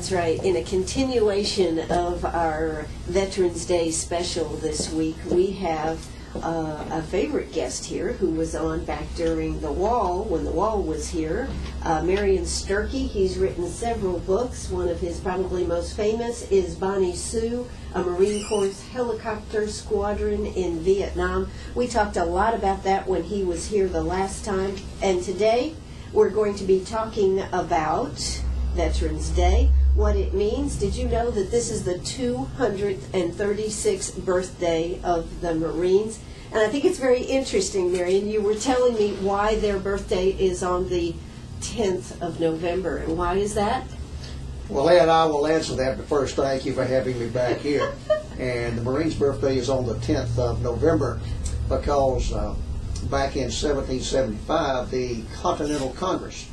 That's right. In a continuation of our Veterans Day special this week, we have a favorite guest here who was on back during the Wall, when the Wall was here, Marion Sturkey. He's written several books. One of his probably most famous is Bonnie Sue, a Marine Corps helicopter squadron in Vietnam. We talked a lot about that when he was here the last time. And today we're going to be talking about Veterans Day, what it means. Did you know that this is the 236th birthday of the Marines? And I think it's very interesting, Marion. You were telling me why their birthday is on the 10th of November. And why is that? Well, Ed, I will answer that, but first, thank you for having me back here. And the Marines' birthday is on the 10th of November because back in 1775, the Continental Congress,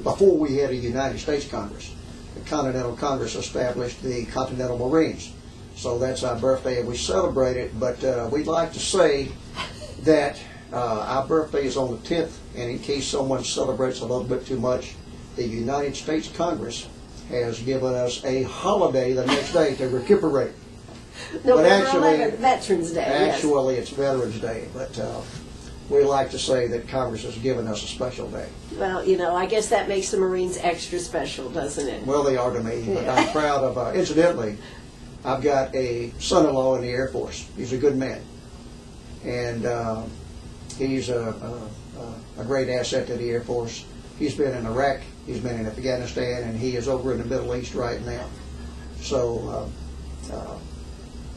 before we had a United States Congress, the Continental Congress established the Continental Marines. So that's our birthday, and we celebrate it, but we'd like to say that our birthday is on the 10th, and in case someone celebrates a little bit too much, the United States Congress has given us a holiday the next day to recuperate. November 11th, Veterans Day. Actually, it's Veterans Day, but we like to say that Congress has given us a special day. Well, you know, I guess that makes the Marines extra special, doesn't it? Well, they are to me, but I'm proud of, incidentally, I've got a son-in-law in the Air Force. He's a good man, and he's a great asset to the Air Force. He's been in Iraq, he's been in Afghanistan, and he is over in the Middle East right now. So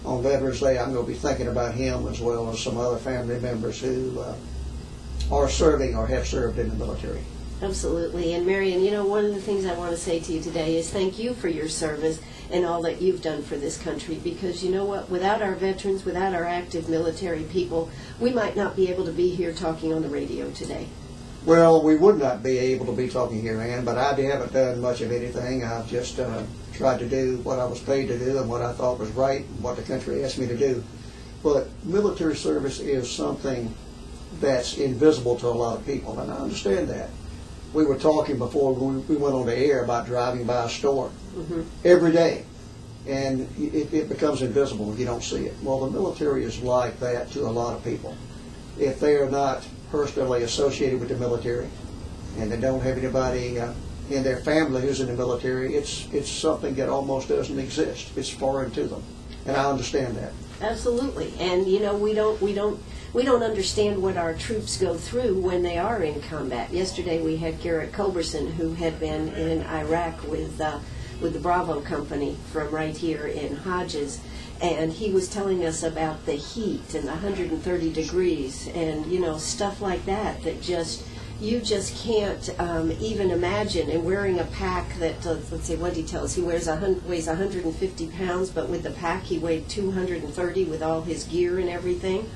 on Veterans Day, I'm going to be thinking about him as well as some other family members who are serving or have served in the military. Absolutely. And Marion, you know, one of the things I want to say to you today is thank you for your service and all that you've done for this country, because you know what, without our veterans, without our active military people, we might not be able to be here talking on the radio today. Well, we would not be able to be talking here, Ann, but I haven't done much of anything. I've just tried to do what I was paid to do and what I thought was right and what the country asked me to do. But military service is something that's invisible to a lot of people, and I understand that. We were talking before we went on the air about driving by a store every day, and it becomes invisible if you don't see it. Well, the military is like that to a lot of people. If they are not personally associated with the military and they don't have anybody in their family who's in the military, it's something that almost doesn't exist. It's foreign to them, and I understand that. Absolutely. And you know, we don't understand what our troops go through when they are in combat. Yesterday we had Garrett Culberson, who had been in Iraq with the Bravo Company from right here in Hodges, and he was telling us about the heat and the 130 degrees and, you know, stuff like that you just can't even imagine. And wearing a pack that, let's see, what did he tell us? He weighs 150 pounds, but with the pack he weighed 230 with all his gear and everything.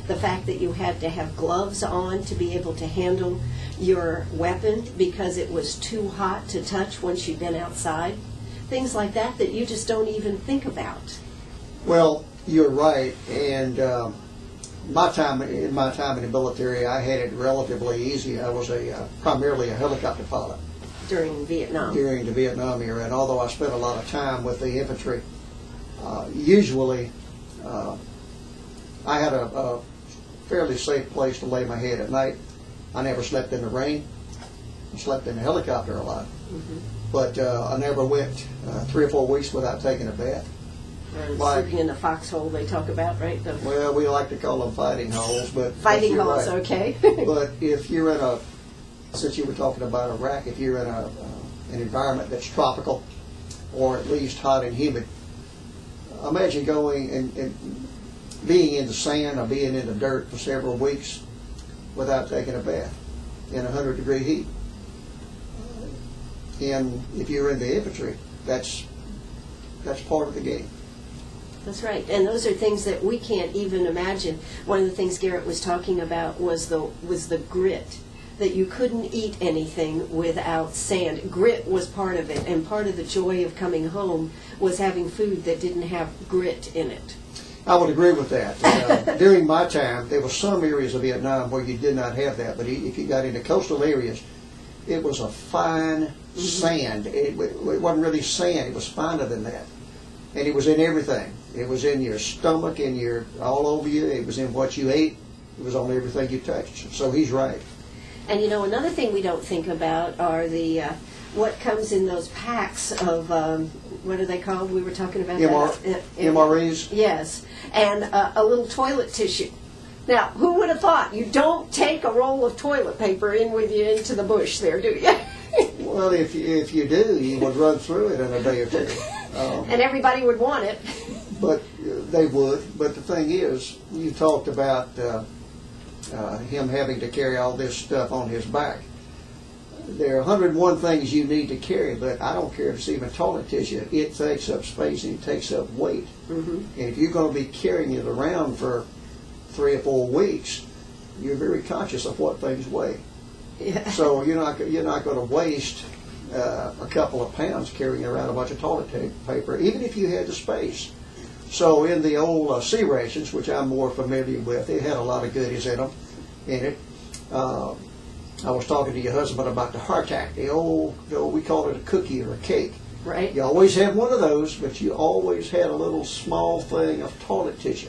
The fact that you had to have gloves on to be able to handle your weapon because it was too hot to touch once you've been outside. Things like that you just don't even think about. Well, you're right, and in my time in the military, I had it relatively easy. I was primarily a helicopter pilot during Vietnam. During the Vietnam era, and although I spent a lot of time with the infantry, usually I had a fairly safe place to lay my head at night. I never slept in the rain. I slept in the helicopter a lot, but I never went 3 or 4 weeks without taking a bath. Sleeping in the foxhole they talk about, right? Well, we like to call them fighting holes, but fighting holes, right. Okay. But if you're in since you were talking about Iraq, if you're in an environment that's tropical or at least hot and humid, imagine going and being in the sand or being in the dirt for several weeks without taking a bath in 100-degree heat. And if you're in the infantry, that's part of the game. That's right, and those are things that we can't even imagine. One of the things Garrett was talking about was the grit, that you couldn't eat anything without sand. Grit was part of it, and part of the joy of coming home was having food that didn't have grit in it. I would agree with that. During my time, there were some areas of Vietnam where you did not have that, but if you got into coastal areas, it was a fine sand. It wasn't really sand. It was finer than that. And it was in everything. It was in your stomach, all over you. It was in what you ate. It was on everything you touched. So he's right. And you know, another thing we don't think about are the what comes in those packs of what are they called? We were talking about that. MREs. Yes, and a little toilet tissue. Now, who would have thought you don't take a roll of toilet paper in with you into the bush there, do you? Well, if you do, you would run through it in a day or two. And everybody would want it. But they would. But the thing is, you talked about him having to carry all this stuff on his back. There are 101 things you need to carry, but I don't care if it's even toilet tissue. It takes up space and it takes up weight. And if you're going to be carrying it around for 3 or 4 weeks, you're very conscious of what things weigh. Yeah. So you're not going to waste a couple of pounds carrying around a bunch of toilet paper, even if you had the space. So in the old sea rations, which I'm more familiar with, it had a lot of goodies in it. I was talking to your husband about the hardtack, the old, we call it a cookie or a cake. Right. You always had one of those, but you always had a little small thing of toilet tissue.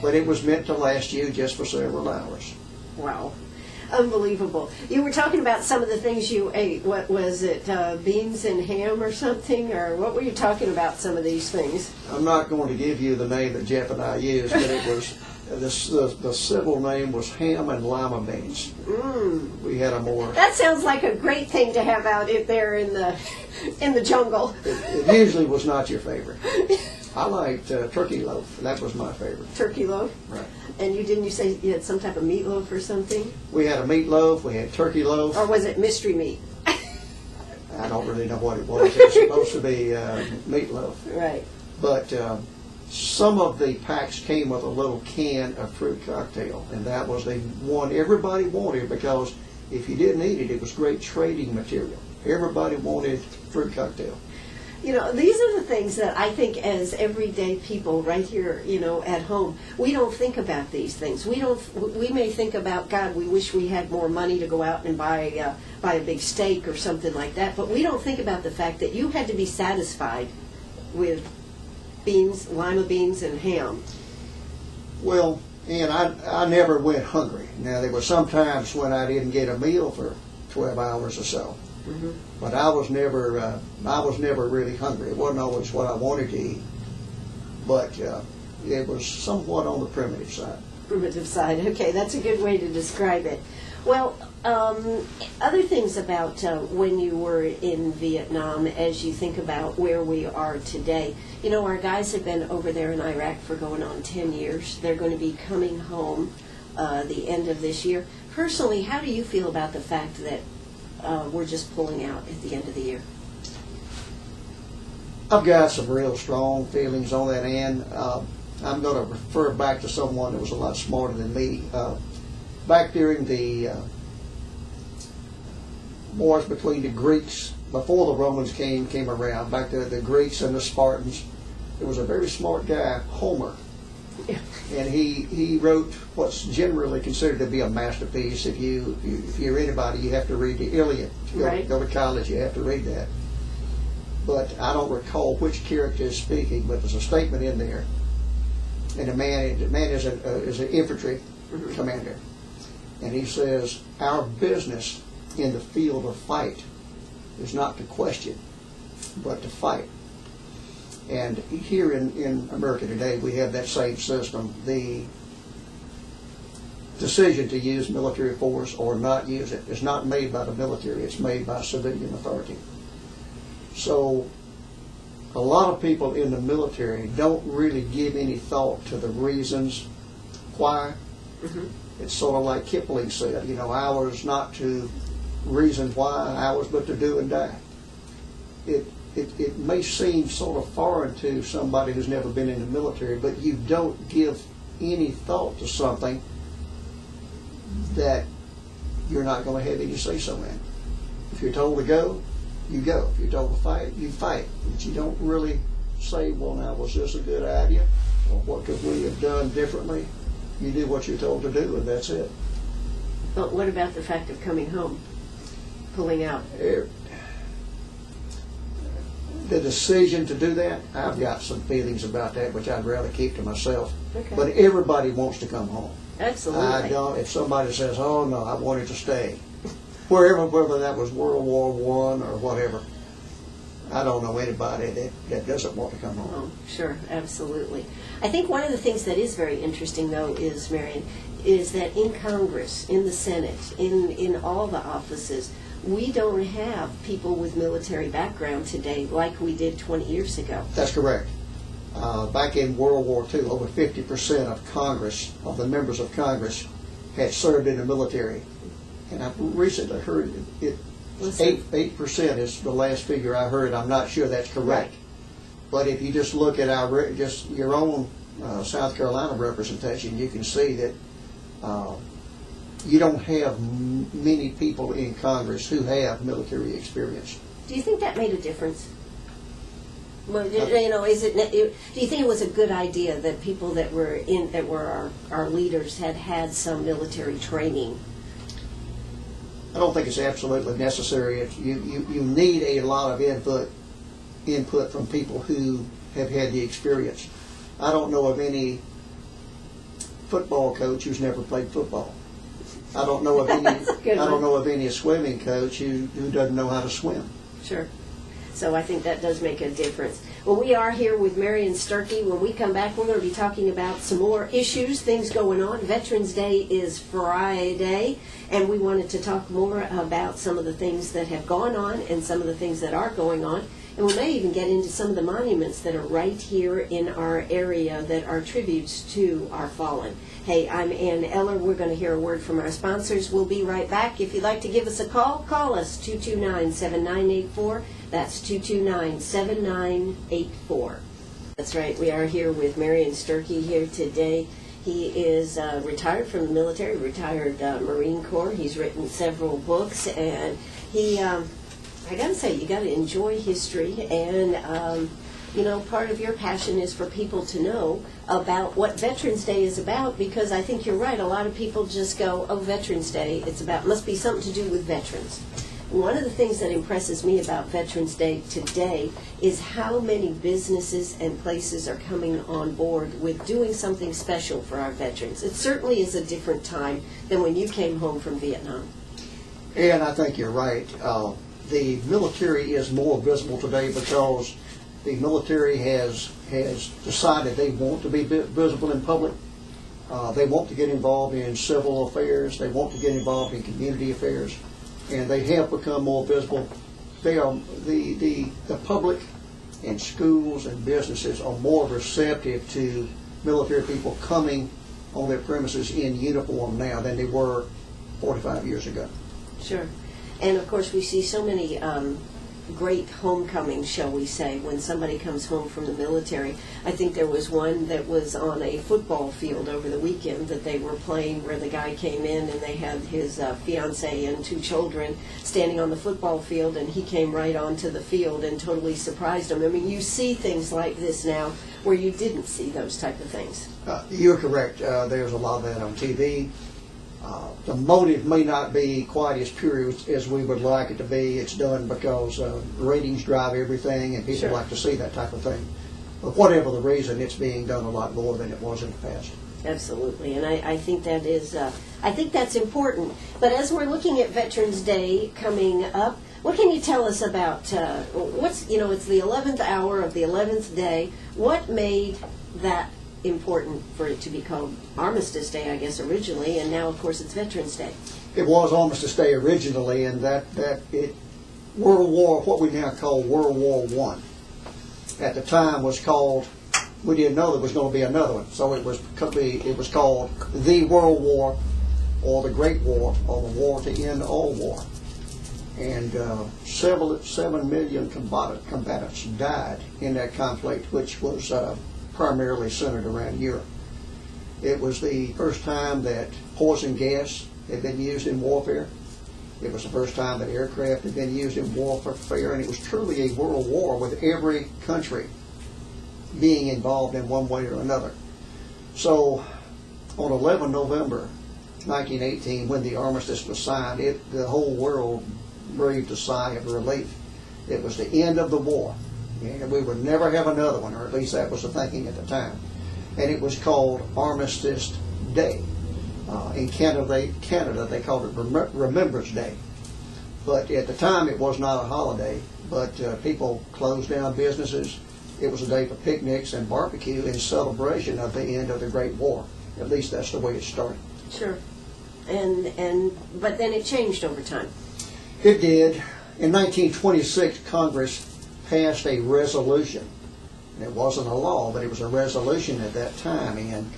But it was meant to last you just for several hours. Wow. Unbelievable. You were talking about some of the things you ate. What was it, beans and ham or something? Or what were you talking about, some of these things? I'm not going to give you the name that Jeff and I used, but it was, the civil name was ham and lima beans. We had a more... That sounds like a great thing to have out if they're in the jungle. It usually was not your favorite. I liked turkey loaf. That was my favorite. Turkey loaf? Right. And you say you had some type of meatloaf or something? We had a meatloaf. We had turkey loaf. Or was it mystery meat? I don't really know what it was. It was supposed to be meatloaf. Right. But some of the packs came with a little can of fruit cocktail, and that was the one everybody wanted, because if you didn't eat it, it was great trading material. Everybody wanted fruit cocktail. You know, these are the things that I think as everyday people right here, you know, at home, we don't think about these things. We may think about, God, we wish we had more money to go out and buy a big steak or something like that, but we don't think about the fact that you had to be satisfied with beans, lima beans, and ham. Well, and I never went hungry. Now, there were some times when I didn't get a meal for 12 hours or so. But I was never really hungry. It wasn't always what I wanted to eat, but it was somewhat on the primitive side. Primitive side. Okay, that's a good way to describe it. Well, other things about when you were in Vietnam, as you think about where we are today. You know, our guys have been over there in Iraq for going on 10 years. They're going to be coming home the end of this year. Personally, how do you feel about the fact that we're just pulling out at the end of the year? I've got some real strong feelings on that end. I'm going to refer back to someone that was a lot smarter than me. Back during the wars between the Greeks, before the Romans came around, back to the Greeks and the Spartans, there was a very smart guy, Homer. And he wrote what's generally considered to be a masterpiece. If you're anybody, you have to read the Iliad. If you go to college, you have to read that. But I don't recall which character is speaking, but there's a statement in there. And the man is an infantry commander. And he says, our business in the field of fight is not to question, but to fight. And here in America today, we have that same system. The decision to use military force or not use it is not made by the military, it's made by civilian authority. So a lot of people in the military don't really give any thought to the reasons why. It's sort of like Kipling said, you know, ours not to reason why, ours but to do and die. It may seem sort of foreign to somebody who's never been in the military, but you don't give any thought to something that you're not going to have any say-so in. If you're told to go, you go. If you're told to fight, you fight. But you don't really say, well, now, was this a good idea? Or what could we have done differently? You do what you're told to do, and that's it. But what about the fact of coming home? pulling out? The decision to do that, I've got some feelings about that, which I'd rather keep to myself. Okay. But everybody wants to come home. Absolutely. I don't. If somebody says, "Oh no, I wanted to stay," wherever, whether that was World War I or whatever, I don't know anybody that doesn't want to come home. Oh, sure, absolutely. I think one of the things that is very interesting, though, is, Marion, is that in Congress, in the Senate, in all the offices, we don't have people with military background today like we did 20 years ago. That's correct. Back in World War II, over 50% of Congress, of the members of Congress, had served in the military. And I recently heard it 8% is the last figure I heard. I'm not sure that's correct. Right. But if you just look at just your own South Carolina representation, you can see that you don't have many people in Congress who have military experience. Do you think that made a difference? Well, you know, do you think it was a good idea that people that were our leaders had some military training? I don't think it's absolutely necessary. You need a lot of input from people who have had the experience. I don't know of any football coach who's never played football. I don't know of any swimming coach who doesn't know how to swim. Sure. So I think that does make a difference. Well, we are here with Marion Sturkey. When we come back, we're going to be talking about some more issues, things going on. Veterans Day is Friday, and we wanted to talk more about some of the things that have gone on and some of the things that are going on. And we may even get into some of the monuments that are right here in our area that are tributes to our fallen. Hey, I'm Ann Eller. We're going to hear a word from our sponsors. We'll be right back. If you'd like to give us a call, call us 229-7984. That's 229-7984. That's right. We are here with Marion Sturkey here today. He is retired from the military, retired Marine Corps. He's written several books, and he... I got to say, you got to enjoy history, and you know, part of your passion is for people to know about what Veterans Day is about, because I think you're right. A lot of people just go, "Oh, Veterans Day, must be something to do with veterans." One of the things that impresses me about Veterans Day today is how many businesses and places are coming on board with doing something special for our veterans. It certainly is a different time than when you came home from Vietnam. And I think you're right. The military is more visible today because the military has decided they want to be visible in public. They want to get involved in civil affairs. They want to get involved in community affairs, and they have become more visible. They are the public and schools and businesses are more receptive to military people coming on their premises in uniform now than they were 45 years ago. Sure. And of course, we see so many great homecomings, shall we say, when somebody comes home from the military. I think there was one that was on a football field over the weekend that they were playing, where the guy came in and they had his fiancée and 2 children standing on the football field, and he came right onto the field and totally surprised them. I mean, you see things like this now where you didn't see those type of things. You're correct. There's a lot of that on TV. The motive may not be quite as pure as we would like it to be. It's done because ratings drive everything, and people Sure. like to see that type of thing. But whatever the reason, it's being done a lot more than it was in the past. Absolutely, and I think that is, I think that's important. But as we're looking at Veterans Day coming up, what can you tell us about it's the 11th hour of the 11th day. What made that important for it to be called Armistice Day, I guess, originally, and now, of course, it's Veterans Day? It was Armistice Day originally, and World War, what we now call World War I, at the time was called. We didn't know there was going to be another one, so it was called the World War, or the Great War, or the War to End All War. And 7 million combatants died in that conflict, which was primarily centered around Europe. It was the first time that poison gas had been used in warfare. It was the first time that aircraft had been used in warfare, and it was truly a world war with every country being involved in one way or another. So on 11 November 1918, when the armistice was signed, the whole world breathed a sigh of relief. It was the end of the war, and we would never have another one, or at least that was the thinking at the time. And it was called Armistice Day. In Canada, they called it Remembrance Day. But at the time, it was not a holiday, but people closed down businesses. It was a day for picnics and barbecue in celebration of the end of the Great War. At least that's the way it started. Sure. But then it changed over time. It did. In 1926, Congress passed a resolution. It wasn't a law, but it was a resolution at that time, and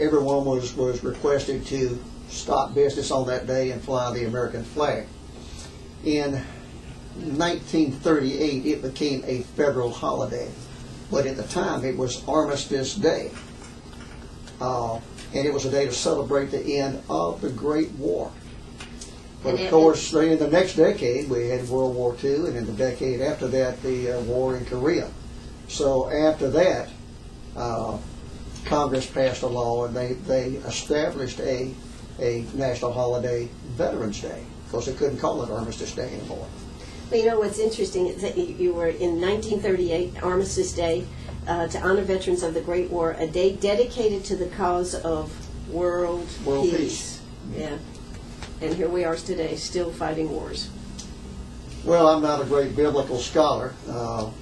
everyone was requested to stop business on that day and fly the American flag. In 1938, it became a federal holiday, but at the time it was Armistice Day, and it was a day to celebrate the end of the Great War. But of course, in the next decade, we had World War II, and in the decade after that, the war in Korea. So after that, Congress passed a law, and they established a national holiday, Veterans Day, because they couldn't call it Armistice Day anymore. Well, you know what's interesting is that you were in 1938, Armistice Day, to honor veterans of the Great War, a day dedicated to the cause of world peace. Yeah. And here we are today, still fighting wars. Well, I'm not a great biblical scholar,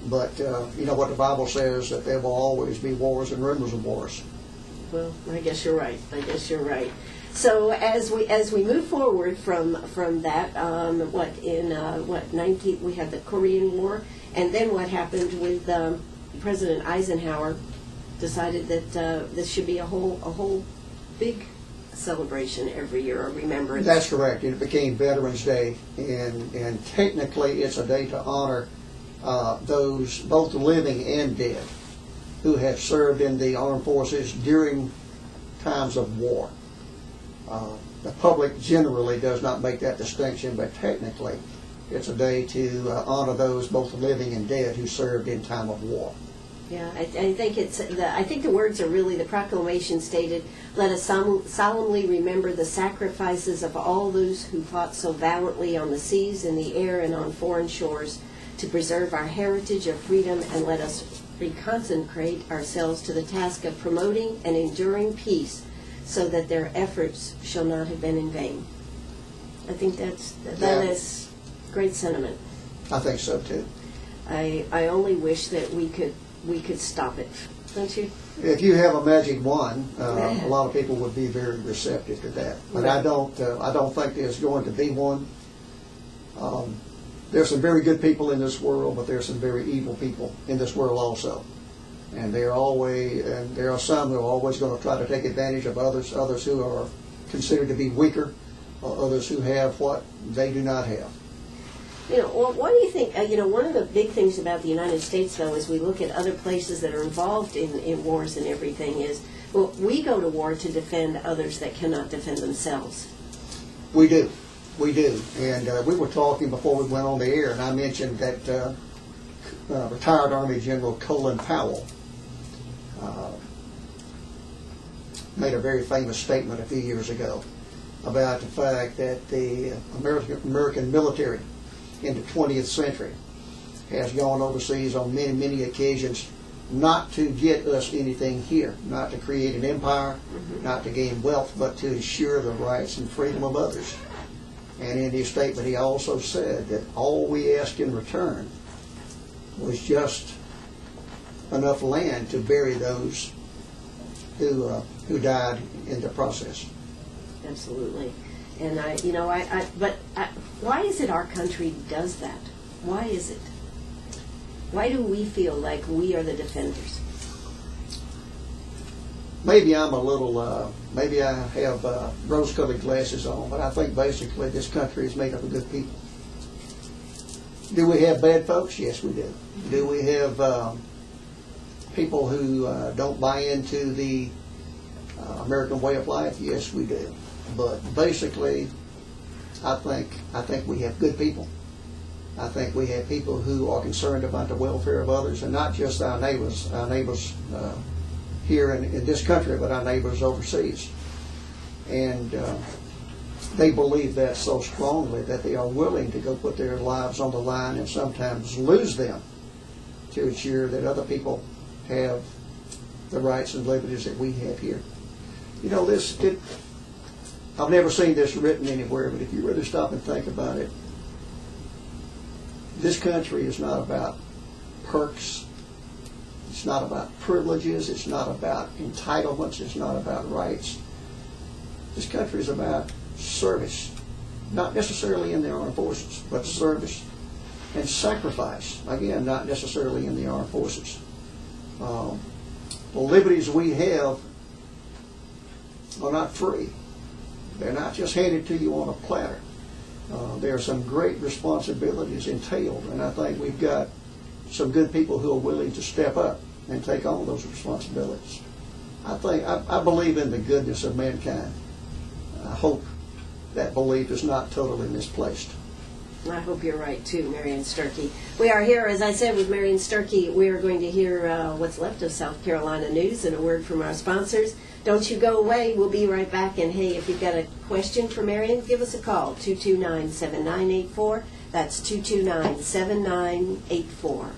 but you know what the Bible says, that there will always be wars and rumors of wars. Well, I guess you're right. So as we move forward from that, we had the Korean War, and then what happened with President Eisenhower decided that this should be a whole big celebration every year, a remembrance. That's correct. It became Veterans Day, and technically it's a day to honor those, both living and dead, who have served in the armed forces during times of war. The public generally does not make that distinction, but technically it's a day to honor those, both living and dead, who served in time of war. Yeah, I think the words are really, the proclamation stated, "Let us solemnly remember the sacrifices of all those who fought so valiantly on the seas, in the air, and on foreign shores to preserve our heritage of freedom, and let us reconsecrate ourselves to the task of promoting and enduring peace, so that their efforts shall not have been in vain." I think that is great sentiment. I think so too. I only wish that we could stop it, don't you? If you have a magic wand, a lot of people would be very receptive to that. But I don't think there's going to be one. There's some very good people in this world, but there's some very evil people in this world also. And there are some who are always going to try to take advantage of others who are considered to be weaker, or others who have what they do not have. Well, what do you think? One of the big things about the United States, though, as we look at other places that are involved in wars and everything, is, well, we go to war to defend others that cannot defend themselves. We do. And we were talking before we went on the air, and I mentioned that retired Army General Colin Powell made a very famous statement a few years ago about the fact that the American military in the 20th century has gone overseas on many, many occasions, not to get us anything here, not to create an empire, not to gain wealth, but to ensure the rights and freedom of others. And in his statement, he also said that all we asked in return was just enough land to bury those who died in the process. Absolutely. And why is it our country does that? Why is it? Why do we feel like we are the defenders? Maybe I'm a little, maybe I have rose-colored glasses on, but I think basically this country is made up of good people. Do we have bad folks? Yes, we do. Do we have people who don't buy into the American way of life? Yes, we do. But basically, I think we have good people. I think we have people who are concerned about the welfare of others, and not just our neighbors here in this country, but our neighbors overseas. And they believe that so strongly that they are willing to go put their lives on the line and sometimes lose them to ensure that other people have the rights and liberties that we have here. You know, I've never seen this written anywhere, but if you really stop and think about it, this country is not about perks. It's not about privileges. It's not about entitlements. It's not about rights. This country is about service, not necessarily in the armed forces, but service and sacrifice. Again, not necessarily in the armed forces. The liberties we have are not free. They're not just handed to you on a platter. There are some great responsibilities entailed, and I think we've got some good people who are willing to step up and take on those responsibilities. I believe in the goodness of mankind. I hope that belief is not totally misplaced. I hope you're right too, Marion Sturkey. We are here, as I said, with Marion Sturkey. We are going to hear what's left of South Carolina news and a word from our sponsors. Don't you go away. We'll be right back. And hey, if you've got a question for Marion, give us a call, 229-7984. That's 229-7984.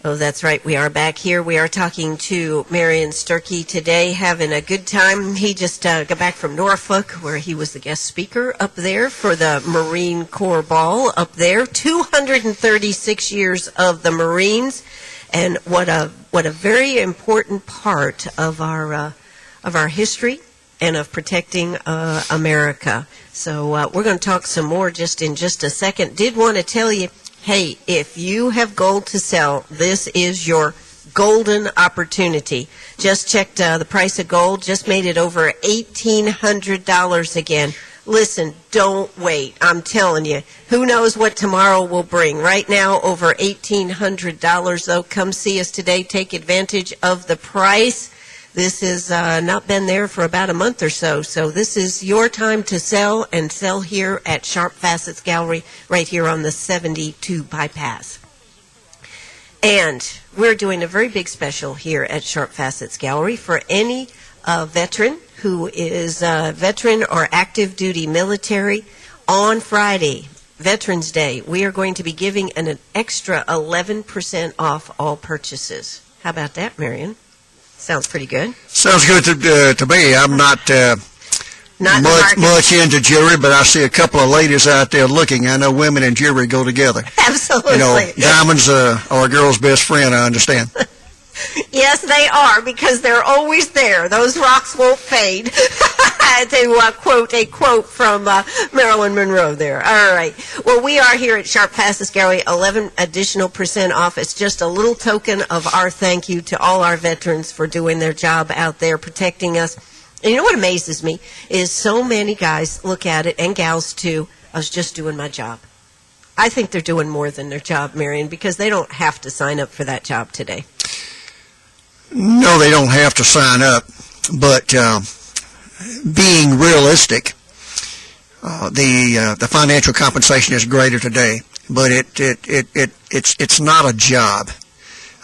Oh, that's right. We are back here. We are talking to Marion Sturkey today, having a good time. He just got back from Norfolk, where he was the guest speaker up there for the Marine Corps Ball up there. 236 years of the Marines, and what a very important part of our history and of protecting America. So we're going to talk some more just in just a second. Did want to tell you, hey, if you have gold to sell, this is your golden opportunity. Just checked the price of gold, just made it over $1,800 again. Listen, don't wait. I'm telling you, who knows what tomorrow will bring. Right now, over $1,800, though. Come see us today. Take advantage of the price. This has not been there for about a month or so. So this is your time to sell, and sell here at Sharp Facets Gallery right here on the 72 bypass. And we're doing a very big special here at Sharp Facets Gallery for any veteran who is veteran or active duty military. On Friday, Veterans Day, we are going to be giving an extra 11% off all purchases. How about that, Marion? Sounds pretty good. Sounds good to me. I'm not much into jewelry, but I see a couple of ladies out there looking. I know women and jewelry go together. Absolutely. You know, diamonds are a girl's best friend, I understand. Yes, they are, because they're always there. Those rocks won't fade. To quote a quote from Marilyn Monroe there. All right. Well, we are here at Sharp Facets Gallery, 11 additional % off. It's just a little token of our thank you to all our veterans for doing their job out there protecting us. And you know what amazes me is so many guys look at it, and gals too, I was just doing my job. I think they're doing more than their job, Marion, because they don't have to sign up for that job today. No, they don't have to sign up, but being realistic, the financial compensation is greater today, but it's not a job.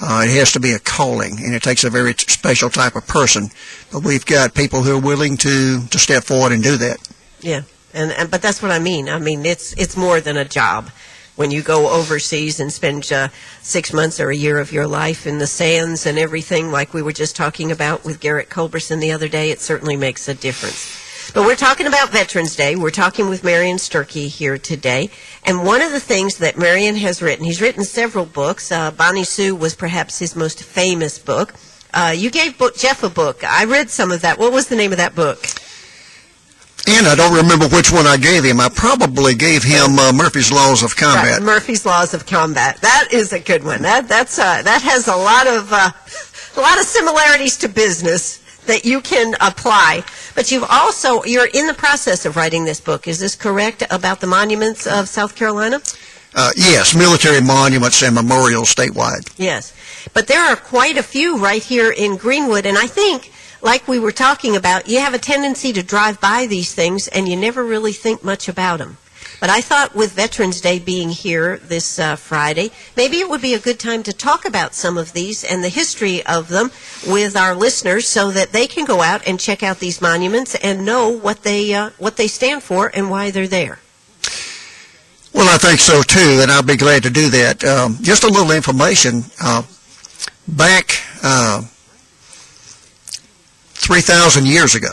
It has to be a calling, and it takes a very special type of person. But we've got people who are willing to step forward and do that. Yeah, but that's what I mean. I mean, it's more than a job. When you go overseas and spend 6 months or a year of your life in the sands and everything, like we were just talking about with Garrett Culberson the other day, it certainly makes a difference. But we're talking about Veterans Day. We're talking with Marion Sturkey here today. And one of the things that Marion has written, he's written several books. Bonnie Sue was perhaps his most famous book. You gave Jeff a book. I read some of that. What was the name of that book? And I don't remember which one I gave him. I probably gave him Murphy's Laws of Combat. Right, Murphy's Laws of Combat. That is a good one. That has a lot of similarities to business that you can apply. But you're in the process of writing this book. Is this correct, about the monuments of South Carolina? Yes, military monuments and memorials statewide. Yes, but there are quite a few right here in Greenwood, and I think, like we were talking about, you have a tendency to drive by these things and you never really think much about them. But I thought with Veterans Day being here this Friday, maybe it would be a good time to talk about some of these and the history of them with our listeners, so that they can go out and check out these monuments and know what they stand for and why they're there. Well, I think so too, and I'll be glad to do that. Just a little information. Back 3,000 years ago,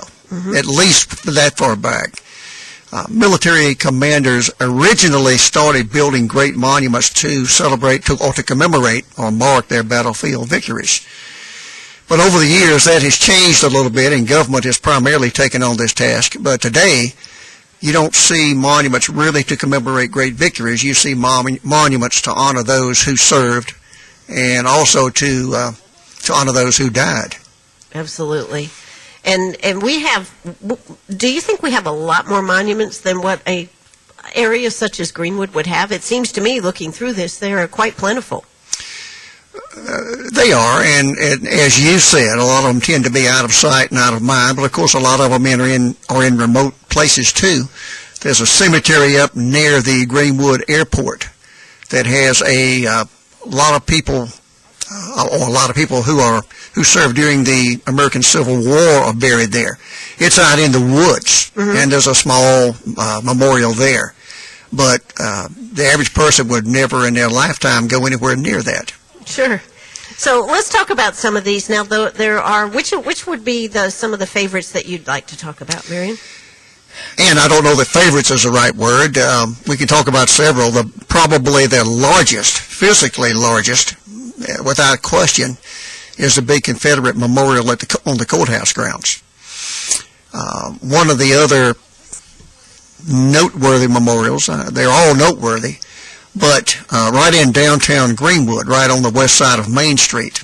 at least that far back, military commanders originally started building great monuments to celebrate or to commemorate or mark their battlefield victories. But over the years, that has changed a little bit, and government has primarily taken on this task. But today, you don't see monuments really to commemorate great victories. You see monuments to honor those who served, and also to honor those who died. Absolutely. And we have, do you think we have a lot more monuments than what a area such as Greenwood would have? It seems to me, looking through this, they are quite plentiful. They are, and as you said, a lot of them tend to be out of sight and out of mind, but of course a lot of them are in remote places too. There's a cemetery up near the Greenwood Airport that has a lot of people, or a lot of people who served during the American Civil War are buried there. It's out in the woods, and there's a small memorial there. But the average person would never in their lifetime go anywhere near that. Sure. So let's talk about some of these now. Though there are, which would be some of the favorites that you'd like to talk about, Marion? And I don't know that favorites is the right word. We can talk about several. Probably the largest, physically largest, without question, is the big Confederate memorial on the courthouse grounds. One of the other noteworthy memorials, they're all noteworthy, but right in downtown Greenwood, right on the west side of Main Street,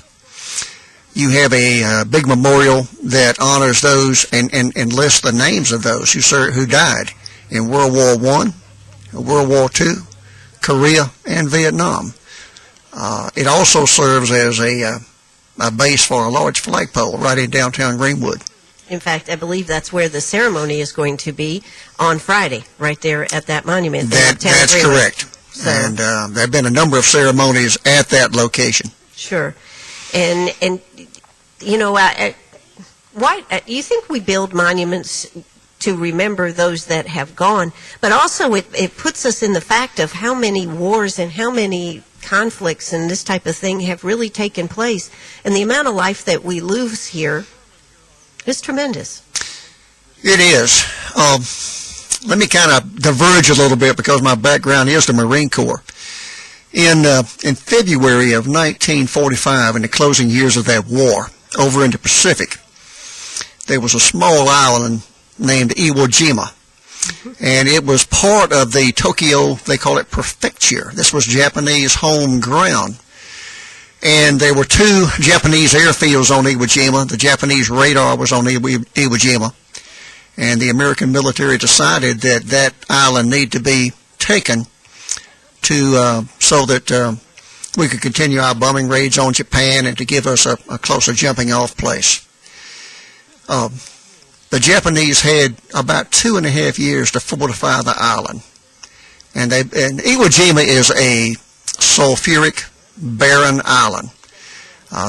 you have a big memorial that honors those and lists the names of those who died in World War I, World War II, Korea, and Vietnam. It also serves as a base for a large flagpole right in downtown Greenwood. In fact, I believe that's where the ceremony is going to be on Friday, right there at that monument. That's correct. So, and there have been a number of ceremonies at that location. Sure. And you know, why you think we build monuments to remember those that have gone, but also it puts us in the fact of how many wars and how many conflicts and this type of thing have really taken place, and the amount of life that we lose here is tremendous. It is. Let me kind of diverge a little bit because my background is the Marine Corps. In February of 1945, in the closing years of that war, over in the Pacific, there was a small island named Iwo Jima, and it was part of the Tokyo, they call it prefecture. This was Japanese home ground. And there were two Japanese airfields on Iwo Jima. The Japanese radar was on Iwo Jima. And the American military decided that that island needed to be taken to so that we could continue our bombing raids on Japan and to give us a closer jumping-off place. The Japanese had about 2.5 years to fortify the island. And Iwo Jima is a sulfuric, barren island.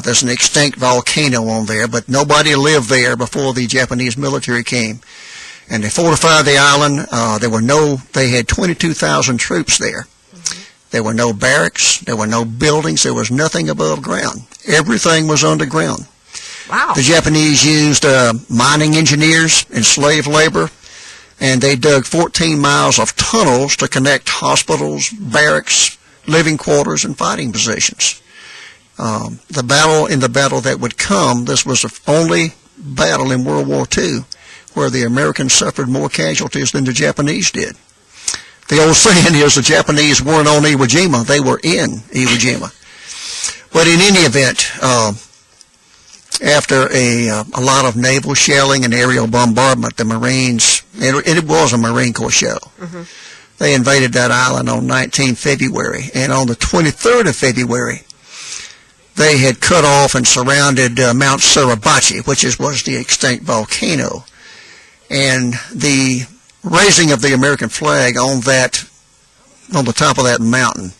There's an extinct volcano on there, but nobody lived there before the Japanese military came. And they fortified the island. They had 22,000 troops there. There were no barracks. There were no buildings. There was nothing above ground. Everything was underground. Wow. The Japanese used mining engineers and slave labor, and they dug 14 miles of tunnels to connect hospitals, barracks, living quarters, and fighting positions. The battle that would come, this was the only battle in World War II where the Americans suffered more casualties than the Japanese did. The old saying is the Japanese weren't on Iwo Jima, they were in Iwo Jima. But in any event, after a lot of naval shelling and aerial bombardment, the Marines, it was a Marine Corps show. They invaded that island on 19 February, and on the 23rd of February, they had cut off and surrounded Mount Suribachi, which was the extinct volcano. And the raising of the American flag on the top of that mountain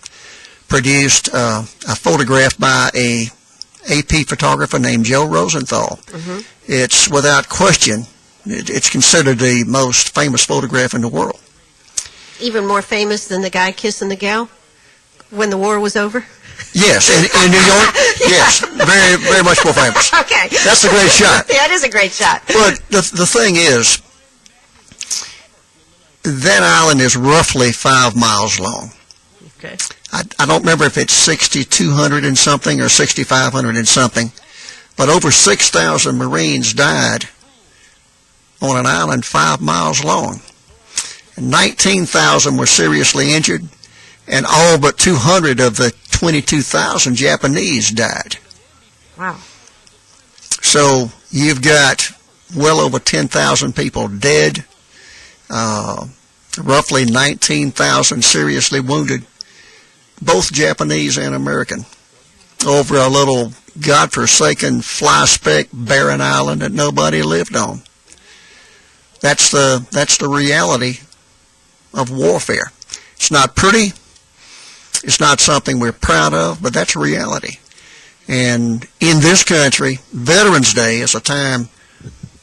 produced a photograph by a AP photographer named Joe Rosenthal. It's without question, it's considered the most famous photograph in the world. Even more famous than the guy kissing the gal when the war was over? Yes, in New York, yes, very, very much more famous. Okay. That's a great shot. Yeah, it is a great shot. But the thing is, that island is roughly 5 miles long. Okay. I don't remember if it's 6,200 and something or 6,500 and something, but over 6,000 Marines died on an island 5 miles long. 19,000 were seriously injured, and all but 200 of the 22,000 Japanese died. Wow. So you've got well over 10,000 people dead, roughly 19,000 seriously wounded, both Japanese and American, over a little godforsaken fly-speck barren island that nobody lived on. That's the reality of warfare. It's not pretty. It's not something we're proud of, but that's a reality. And in this country, Veterans Day is a time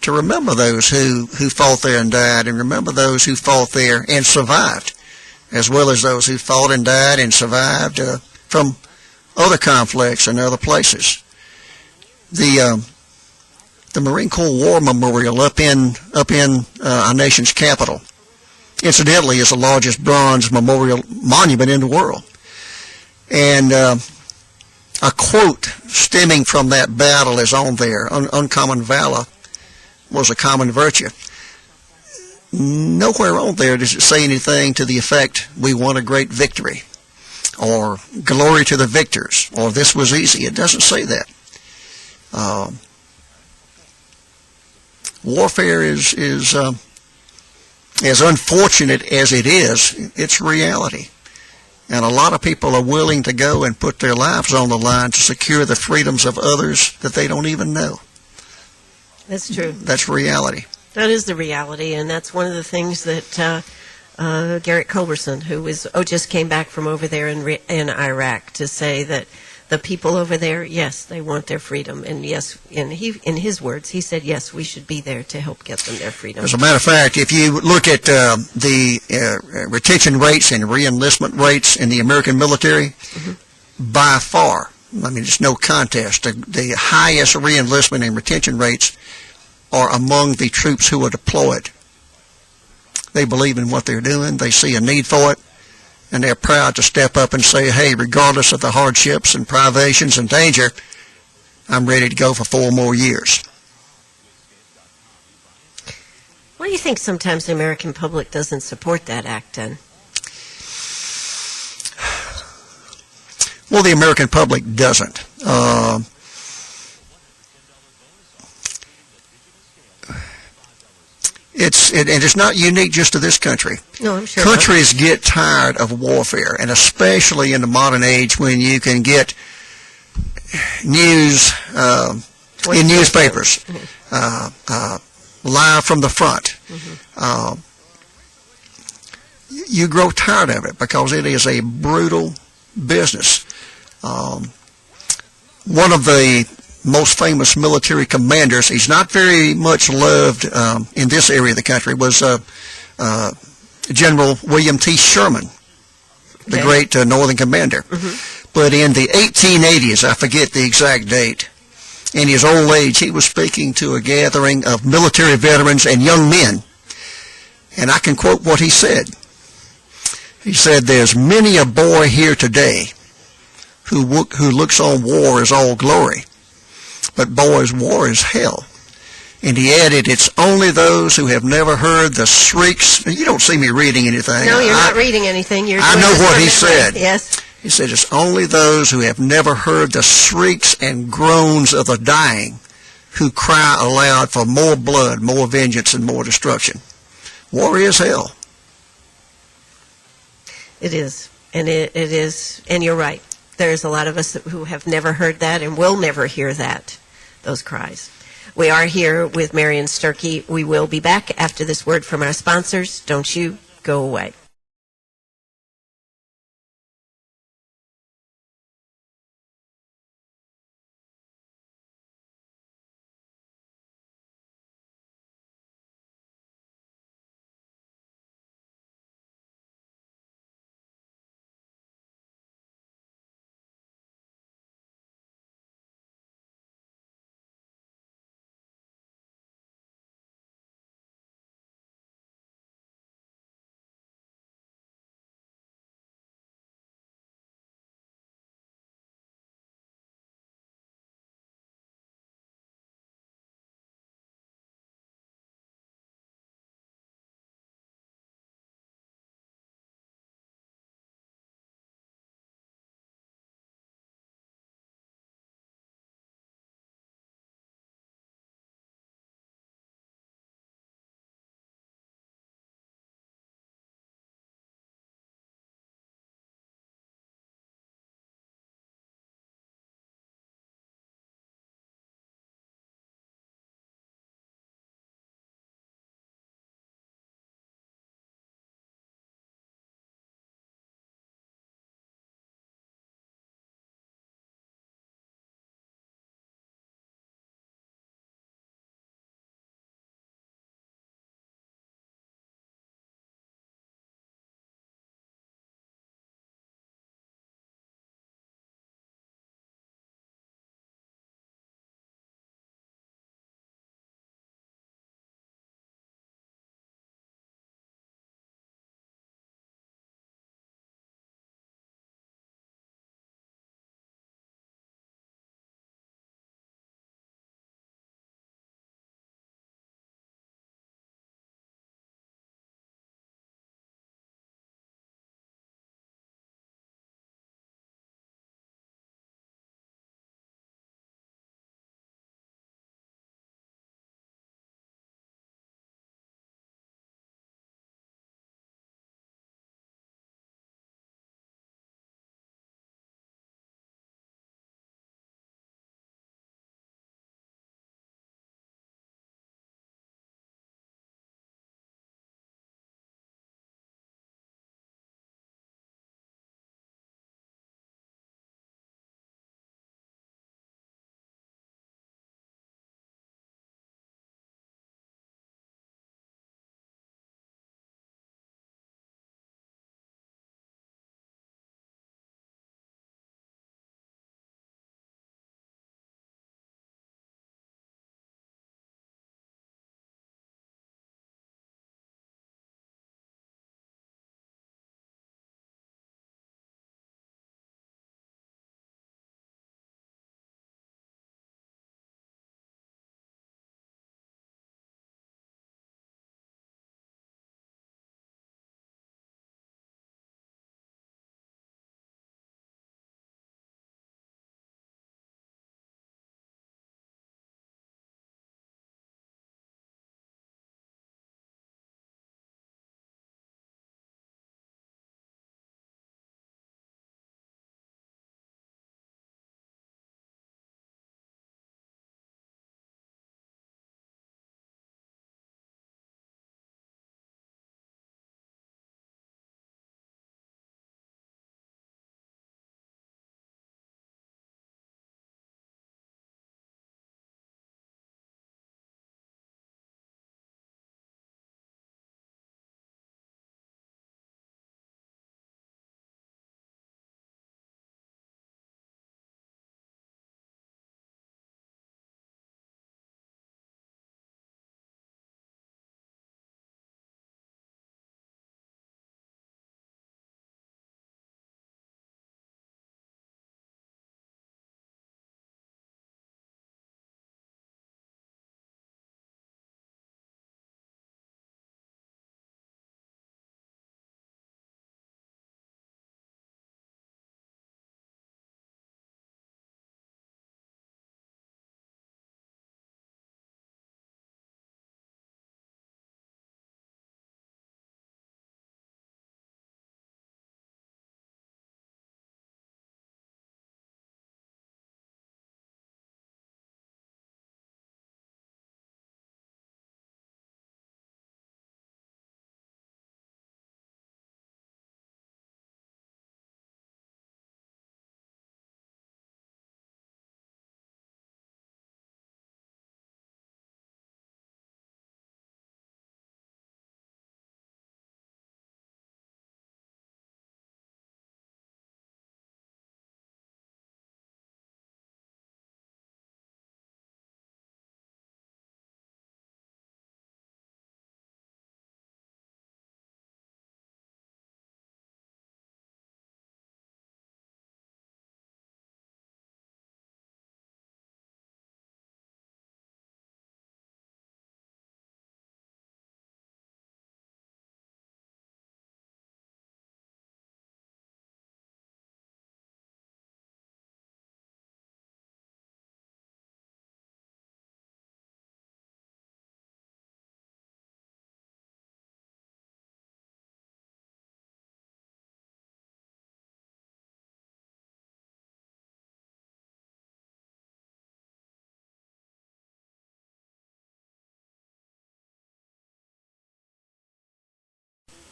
to remember those who fought there and died, and remember those who fought there and survived, as well as those who fought and died and survived from other conflicts in other places. The Marine Corps War Memorial up in our nation's capital, incidentally, is the largest bronze memorial monument in the world. And a quote stemming from that battle is on there. Uncommon valor was a common virtue. Nowhere on there does it say anything to the effect, we won a great victory, or glory to the victors, or this was easy. It doesn't say that. Warfare is as unfortunate as it is, it's reality. And a lot of people are willing to go and put their lives on the line to secure the freedoms of others that they don't even know. That's true. That's reality. That is the reality, and that's one of the things that Garrett Culberson, who just came back from over there in Iraq, to say that the people over there, yes, they want their freedom, and yes, in his words, he said, yes, we should be there to help get them their freedom. As a matter of fact, if you look at the retention rates and re-enlistment rates in the American military, by far, I mean, it's no contest, the highest re-enlistment and retention rates are among the troops who are deployed. They believe in what they're doing, they see a need for it, and they're proud to step up and say, hey, regardless of the hardships and privations and danger, I'm ready to go for 4 more years. Why do you think sometimes the American public doesn't support that act, then? Well, the American public doesn't. It's not unique just to this country. No, I'm sure. Countries get tired of warfare, and especially in the modern age when you can get news in newspapers, live from the front. You grow tired of it because it is a brutal business. One of the most famous military commanders, he's not very much loved in this area of the country, was General William T. Sherman, the great Northern commander. But in the 1880s, I forget the exact date, in his old age, he was speaking to a gathering of military veterans and young men. And I can quote what he said. He said, there's many a boy here today who looks on war as all glory. But boys, war is hell. And he added, it's only those who have never heard the shrieks. You don't see me reading anything. No, you're not reading anything. I know what he said. Yes. He said, it's only those who have never heard the shrieks and groans of the dying who cry aloud for more blood, more vengeance, and more destruction. War is hell. It is. And it is. And you're right. There's a lot of us who have never heard that and will never hear that, those cries. We are here with Marion Sturkey. We will be back after this word from our sponsors. Don't you go away.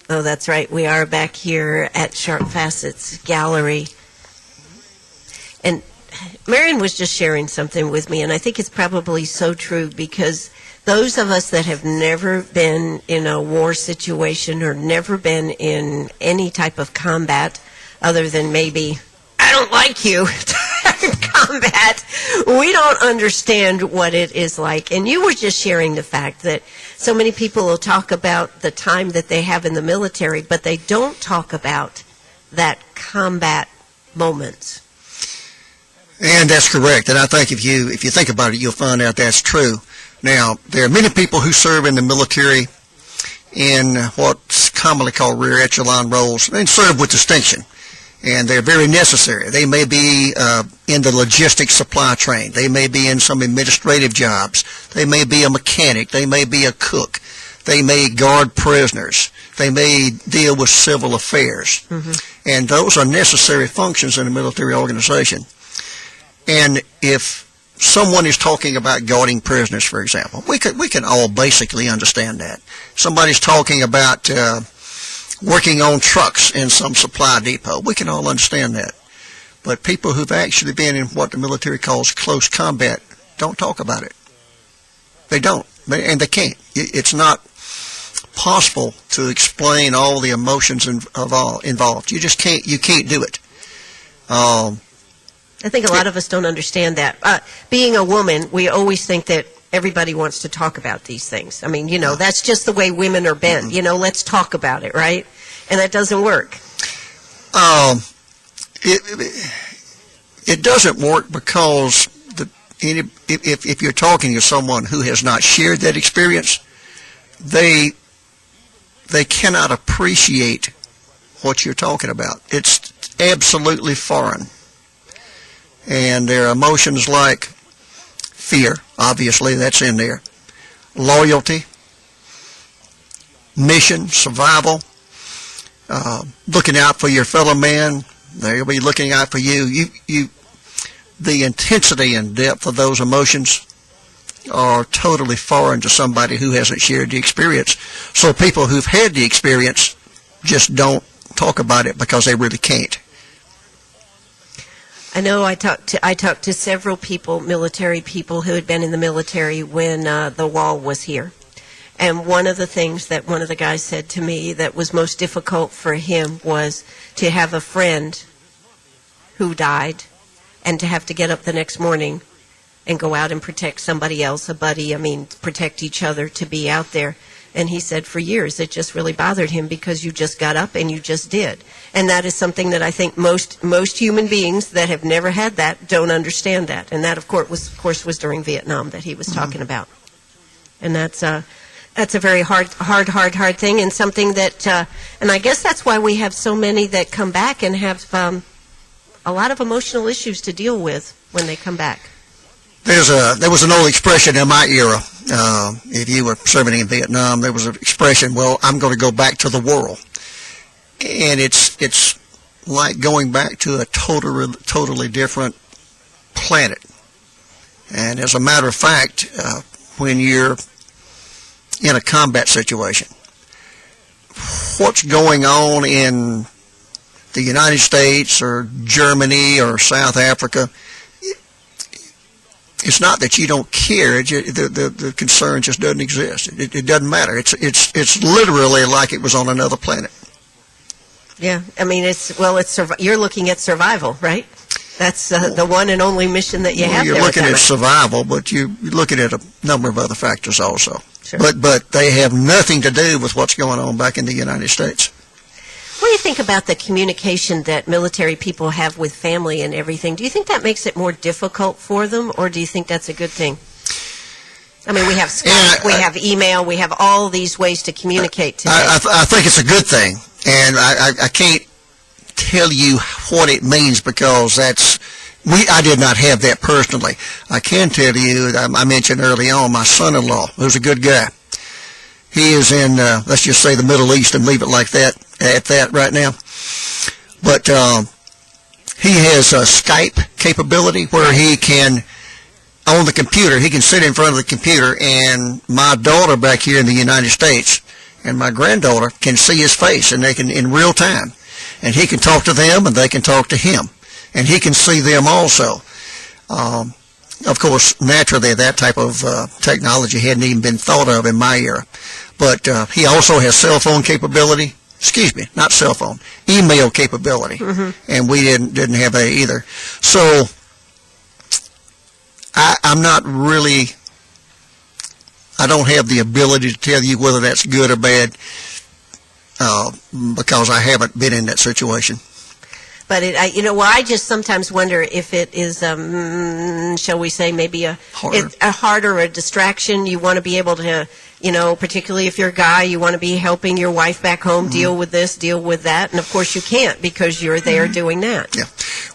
Oh, that's right. We are back here at Sharp Facets Gallery. And Marion was just sharing something with me, and I think it's probably so true, because those of us that have never been in a war situation or never been in any type of combat other than maybe, I don't like you, combat, we don't understand what it is like. And you were just sharing the fact that so many people will talk about the time that they have in the military, but they don't talk about that combat moment. And that's correct. And I think if you think about it, you'll find out that's true. Now, there are many people who serve in the military in what's commonly called rear echelon roles and serve with distinction. And they're very necessary. They may be in the logistics supply chain. They may be in some administrative jobs. They may be a mechanic. They may be a cook. They may guard prisoners. They may deal with civil affairs. Mm-hmm. And those are necessary functions in a military organization. And if someone is talking about guarding prisoners, for example, we can all basically understand that. Somebody's talking about working on trucks in some supply depot. We can all understand that. But people who've actually been in what the military calls close combat don't talk about it. They don't, and they can't. It's not possible to explain all the emotions involved. You just can't. You can't do it. I think a lot of us don't understand that. Being a woman, we always think that everybody wants to talk about these things. I mean, that's just the way women are bent. Let's talk about it, right? And that doesn't work. It doesn't work because if you're talking to someone who has not shared that experience, they cannot appreciate what you're talking about. It's absolutely foreign. And there are emotions like fear, obviously, that's in there, loyalty, mission, survival, looking out for your fellow man. They'll be looking out for you. The intensity and depth of those emotions are totally foreign to somebody who hasn't shared the experience. So people who've had the experience just don't talk about it because they really can't. I know I talked to several people, military people who had been in the military when the wall was here. And one of the things that one of the guys said to me that was most difficult for him was to have a friend who died and to have to get up the next morning and go out and protect somebody else, a buddy, protect each other, to be out there. And he said for years it just really bothered him because you just got up and you just did. And that is something that I think most human beings that have never had that don't understand that. And that, of course, was during Vietnam that he was talking about. And that's a very hard thing, and something that, and I guess that's why we have so many that come back and have a lot of emotional issues to deal with when they come back. There was an old expression in my era. If you were serving in Vietnam, there was an expression, well, I'm going to go back to the world. And it's like going back to a totally different planet. And as a matter of fact, when you're in a combat situation, what's going on in the United States or Germany or South Africa, it's not that you don't care. The concern just doesn't exist. It doesn't matter. It's literally like it was on another planet. Yeah, you're looking at survival, right? That's the one and only mission that you have. You're looking at survival, but you're looking at a number of other factors also. Sure. But they have nothing to do with what's going on back in the United States. What do you think about the communication that military people have with family and everything? Do you think that makes it more difficult for them, or do you think that's a good thing? We have Skype, we have email, we have all these ways to communicate today. I think it's a good thing, and I can't tell you what it means because I did not have that personally. I can tell you, I mentioned early on, my son-in-law, who's a good guy. He is in, let's just say, the Middle East and leave it like that, at that right now. But he has a Skype capability where he can, on the computer, he can sit in front of the computer, and my daughter back here in the United States and my granddaughter can see his face, and they can in real time, and he can talk to them, and they can talk to him, and he can see them also. Of course, naturally, that type of technology hadn't even been thought of in my era. But he also has cell phone capability. Excuse me, not cell phone, email capability, and we didn't have that either. So I'm not really. I don't have the ability to tell you whether that's good or bad because I haven't been in that situation. But I just sometimes wonder if it is, shall we say, maybe a harder or a distraction. You want to be able to, particularly if you're a guy, you want to be helping your wife back home deal with this, deal with that, and of course you can't because you're there doing that. Yeah.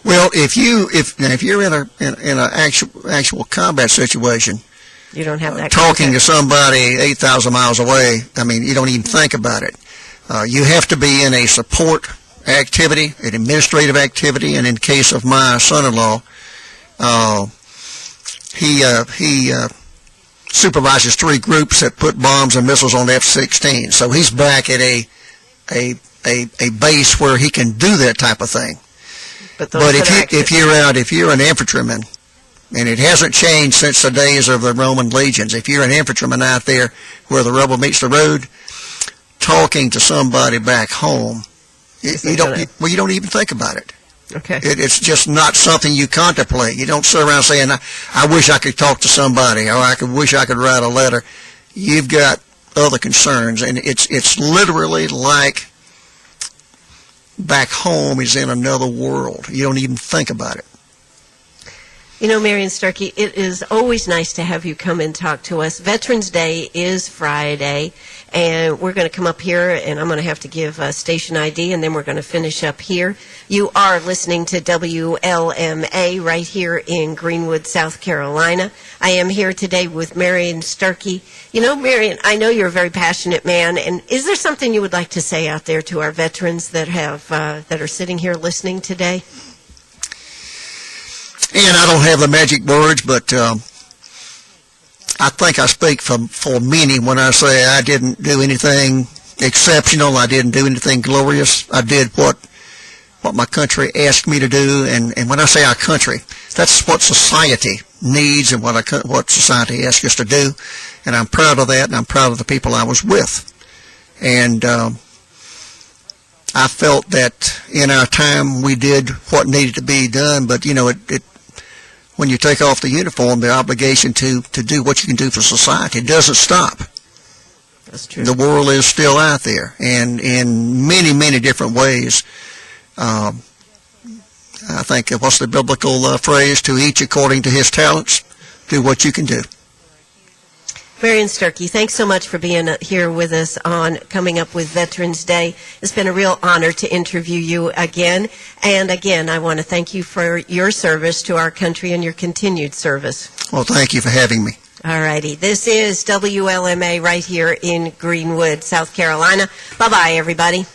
Well, if you're in an actual combat situation, you don't have that talking to somebody 8,000 miles away. I mean, you don't even think about it. You have to be in a support activity, an administrative activity, and in case of my son-in-law, he supervises 3 groups that put bombs and missiles on F-16. So he's back at a base where he can do that type of thing. But if you're an infantryman, and it hasn't changed since the days of the Roman legions, if you're an infantryman out there where the rubber meets the road, talking to somebody back home, you don't even think about it. Okay. It's just not something you contemplate. You don't sit around saying, I wish I could talk to somebody, or I wish I could write a letter. You've got other concerns, and it's literally like back home is in another world. You don't even think about it. Marion Sturkey, it is always nice to have you come and talk to us. Veterans Day is Friday, and we're going to come up here, and I'm going to have to give station ID, and then we're going to finish up here. You are listening to WLMA right here in Greenwood, South Carolina. I am here today with Marion Sturkey. Marion, I know you're a very passionate man, and is there something you would like to say out there to our veterans that are sitting here listening today? And I don't have the magic words, but I think I speak for many when I say I didn't do anything exceptional. I didn't do anything glorious. I did what my country asked me to do. And when I say our country, that's what society needs and what society asks us to do. And I'm proud of that, and I'm proud of the people I was with. And I felt that in our time we did what needed to be done, but when you take off the uniform, the obligation to do what you can do for society doesn't stop. That's true. The world is still out there, and in many, many different ways. I think, what's the biblical phrase? To each according to his talents, do what you can do. Marion Sturkey, thanks so much for being here with us on Coming Up with Veterans Day. It's been a real honor to interview you again. And again, I want to thank you for your service to our country and your continued service. Well, thank you for having me. All righty. This is WLMA right here in Greenwood, South Carolina. Bye-bye, everybody.